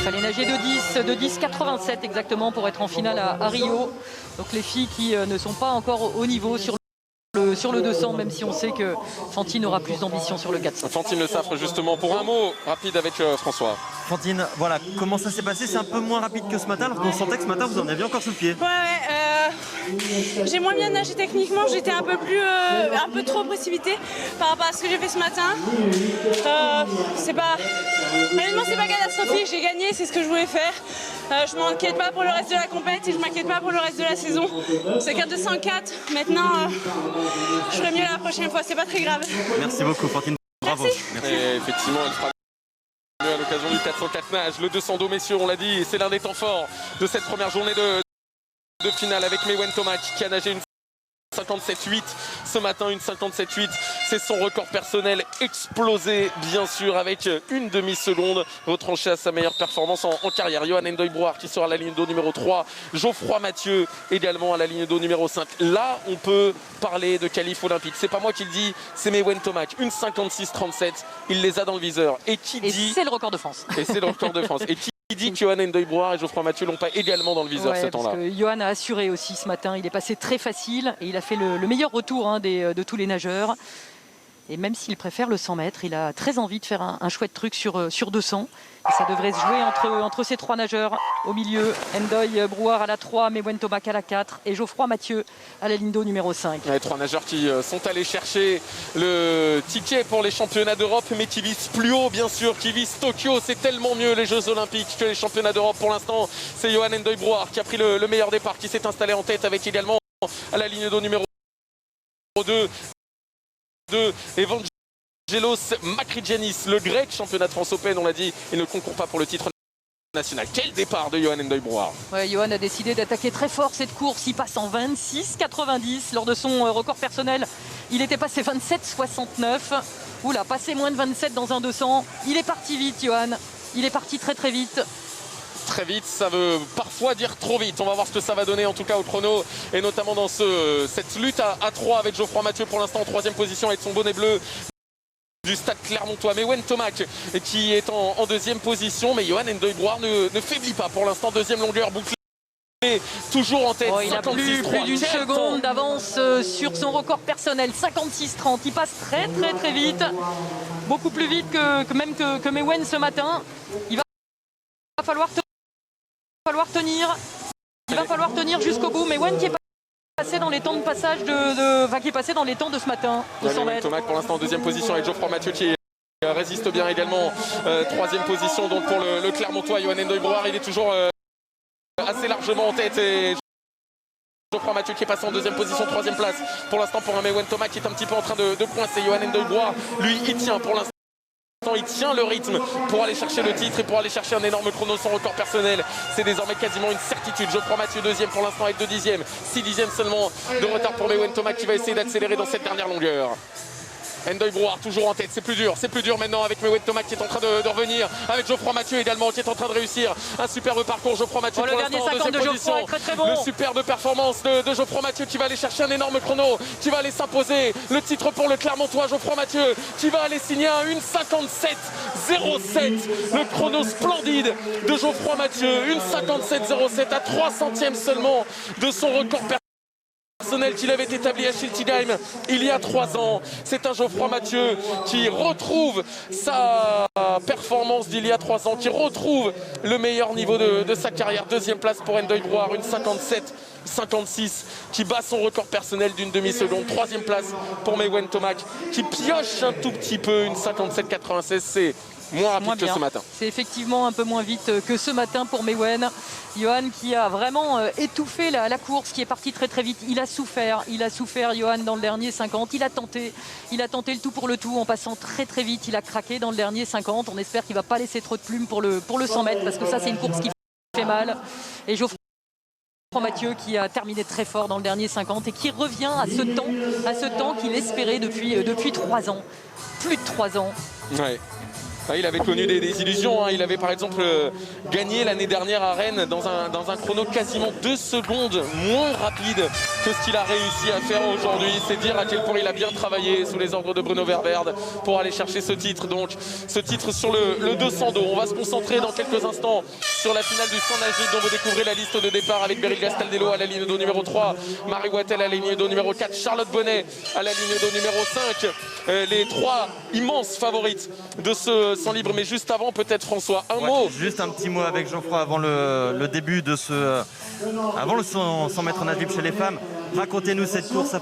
fallait nager de 10,87 exactement pour être en finale à Rio. Donc les filles qui ne sont pas encore au niveau sur le 200, même si on sait que Fantine aura plus d'ambition sur le 400. Fantine Le Saffre, justement, pour un mot rapide avec François. Fantine, voilà, comment ça s'est passé? C'est un peu moins rapide que ce matin, alors qu'on sentait que ce matin vous en aviez encore sous le pied. J'ai moins bien nagé techniquement, j'étais un peu trop précipitée par rapport à ce que j'ai fait ce matin. Honnêtement, c'est pas catastrophique, j'ai gagné, c'est ce que je voulais faire. Je m'inquiète pas pour le reste de la compète et je m'inquiète pas pour le reste de la saison. C'est qu'un 204, maintenant je ferai mieux la prochaine fois, c'est pas très grave. Merci beaucoup Fantine, bravo. Merci. Et effectivement, elle fera mieux à l'occasion du 404 nage. Le 200 dos, messieurs, on l'a dit, c'est l'un des temps forts de cette première journée de finale avec Maëwen Tomac qui a nagé une 57,8 ce matin, une 57,8, c'est son record personnel explosé bien sûr avec une demi-seconde retranchée à sa meilleure performance en carrière. Yohann N'Doye-Brouard qui sera à la ligne d'eau numéro 3, Geoffroy Mathieu également à la ligne d'eau numéro 5. Là on peut parler de qualif olympique, c'est pas moi qui le dis, c'est Maëwen Tomac, une 56,37, il les a dans le viseur. Et c'est le record de France. Et c'est le record de France. Et qui dit que Yohann N'Doye-Brouard et Geoffroy Mathieu l'ont pas également dans le viseur ce temps-là. Yohann a assuré aussi ce matin, il est passé très facile et il a fait le meilleur retour de tous les nageurs. Et même s'il préfère le 100 mètres, il a très envie de faire un chouette truc sur 200. Et ça devrait se jouer entre ces trois nageurs au milieu. N'Doye-Brouard à la 3, Maëwen Tomac à la 4 et Geoffroy Mathieu à la ligne d'eau numéro 5. Les trois nageurs qui sont allés chercher le ticket pour les championnats d'Europe, mais qui visent plus haut bien sûr, qui visent Tokyo. C'est tellement mieux les Jeux Olympiques que les championnats d'Europe. Pour l'instant, c'est Yohann N'Doye-Brouard qui a pris le meilleur départ, qui s'est installé en tête avec également à la ligne d'eau numéro 2 Evangelos Makridjanis, le grec championnat de France Open, on l'a dit, il ne concourt pas pour le titre national. Quel départ de Yohann N'Doye-Brouard. Yohann a décidé d'attaquer très fort cette course, il passe en 26,90 lors de son record personnel. Il était passé 27,69. Oula, passé moins de 27 dans un 200. Il est parti vite Yohann, il est parti très très vite. Très vite, ça veut parfois dire trop vite. On va voir ce que ça va donner en tout cas au chrono et notamment dans cette lutte à 3 avec Geoffroy Mathieu pour l'instant en 3e position avec son bonnet bleu du stade Clermontois. Maëwen Tomac qui est en 2e position, mais Yohann N'Doye-Brouard ne faiblit pas pour l'instant. 2e longueur bouclée. Toujours en tête. Il a plus d'une seconde d'avance sur son record personnel, 56,30. Il passe très très très vite, beaucoup plus vite que Maëwen ce matin. Il va falloir tenir. Il va falloir tenir jusqu'au bout. Maëwen qui est passé dans les temps de passage qui est passé dans les temps de ce matin au 100 mètres. Tomac pour l'instant en 2e position avec Geoffroy Mathieu qui résiste bien également. 3e position donc pour le Clermontois. Yohann N'Doye-Brouard, il est toujours assez largement en tête. Et Geoffroy Mathieu qui est passé en 2e position, 3e place pour l'instant pour un Maëwen Tomac qui est un petit peu en train de coincer. Yohann N'Doye-Brouard, lui, il tient pour l'instant. Il tient le rythme pour aller chercher le titre et pour aller chercher un énorme chrono, son record personnel. C'est désormais quasiment une certitude. Geoffroy Mathieu 2e pour l'instant avec 2 dixièmes. 6 dixièmes seulement de retard pour Maëwen Tomac qui va essayer d'accélérer dans cette dernière longueur. N'Doye-Brouard toujours en tête, c'est plus dur maintenant avec Maëwen Tomac qui est en train de revenir, avec Geoffroy Mathieu également qui est en train de réussir un superbe parcours. Geoffroy Mathieu pour l'instant en 2e position. Très bon. Le superbe performance de Geoffroy Mathieu qui va aller chercher un énorme chrono, qui va aller s'imposer le titre pour le Clermontois. Geoffroy Mathieu qui va aller signer un 1,57,07. Le chrono splendide de Geoffroy Mathieu, 1,57,07 à 3 centièmes seulement de son record personnel qu'il avait établi à Schiltigheim il y a 3 ans. C'est un Geoffroy Mathieu qui retrouve sa performance d'il y a 3 ans, qui retrouve le meilleur niveau de sa carrière. 2e place pour N'Doye-Brouard, une 57,56 qui bat son record personnel d'une demi-seconde. 3e place pour Maëwen Tomac qui pioche un tout petit peu, une 57,96. C'est moins rapide que ce matin. C'est effectivement un peu moins vite que ce matin pour Maëwen. Yohann qui a vraiment étouffé la course, qui est parti très très vite. Il a souffert Yohann dans le dernier 50. Il a tenté le tout pour le tout en passant très très vite. Il a craqué dans le dernier 50. On espère qu'il ne va pas laisser trop de plumes pour le 100 mètres parce que ça c'est une course qui fait mal. Et Geoffroy Mathieu qui a terminé très fort dans le dernier 50 et qui revient à ce temps qu'il espérait depuis 3 ans. Plus de 3 ans. Ouais. Il avait connu des illusions, hein. Il avait par exemple gagné l'année dernière à Rennes dans un chrono quasiment 2 secondes moins rapide que ce qu'il a réussi à faire aujourd'hui. C'est dire à quel point il a bien travaillé sous les ordres de Bruno Ververde pour aller chercher ce titre. Donc ce titre sur le 200 dos. On va se concentrer dans quelques instants sur la finale du 100 nagé dont vous découvrez la liste de départ avec Beryl Gastaldello à la ligne d'eau numéro 3, Marie Wattel à la ligne d'eau numéro 4, Charlotte Bonnet à la ligne d'eau numéro 5. Les 3 immenses favorites de ce 100 libre. Mais juste avant, peut-être François, un mot. Juste un petit mot avec Geoffroy avant le début de avant le 100 mètres nage libre chez les femmes. Racontez-nous cette course.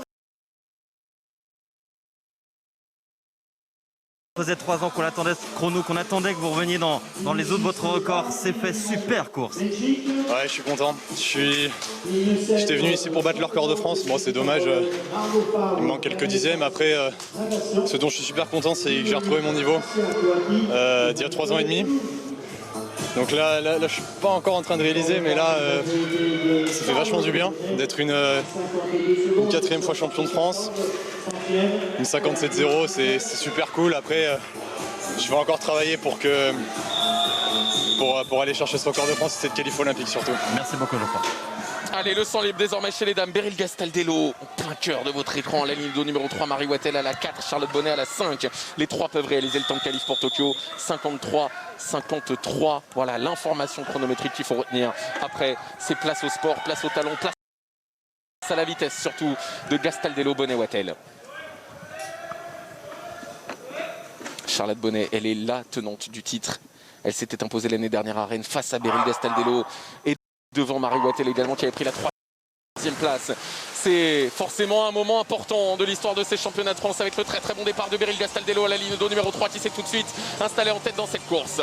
Ça faisait 3 ans qu'on attendait ce chrono, qu'on attendait que vous reveniez dans les eaux de votre record. C'est fait, super course. Ouais, je suis content. J'étais venu ici pour battre le record de France. Bon, c'est dommage, il me manque quelques dixièmes. Après, ce dont je suis super content, c'est que j'ai retrouvé mon niveau d'il y a 3 ans et demi. Donc là, je suis pas encore en train de réaliser, mais là, ça fait vachement du bien d'être une 4e fois champion de France. Une 57-0, c'est super cool. Après, je vais encore travailler pour aller chercher ce record de France et cette qualif olympique surtout. Merci beaucoup, Geoffroy. Allez, le 100 libre désormais chez les dames. Beryl Gastaldello, en plein cœur de votre écran. À la ligne d'eau numéro 3, Marie Wattel à la 4, Charlotte Bonnet à la 5. Les 3 peuvent réaliser le temps de qualif pour Tokyo. 53-53. Voilà l'information chronométrique qu'il faut retenir. Après, c'est place au sport, place au talon, place à la vitesse surtout de Gastaldello, Bonnet, Wattel. Charlotte Bonnet, elle est la tenante du titre. Elle s'était imposée l'année dernière à Rennes face à Beryl Gastaldello et devant Marie Wattel également qui avait pris la 3e place. C'est forcément un moment important de l'histoire de ces championnats de France avec le très très bon départ de Beryl Gastaldello à la ligne d'eau numéro 3 qui s'est tout de suite installé en tête dans cette course.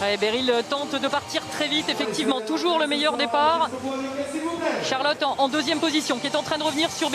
Allez, Beryl tente de partir très vite, effectivement, toujours le meilleur départ. Charlotte en 2e position qui est en train de revenir sur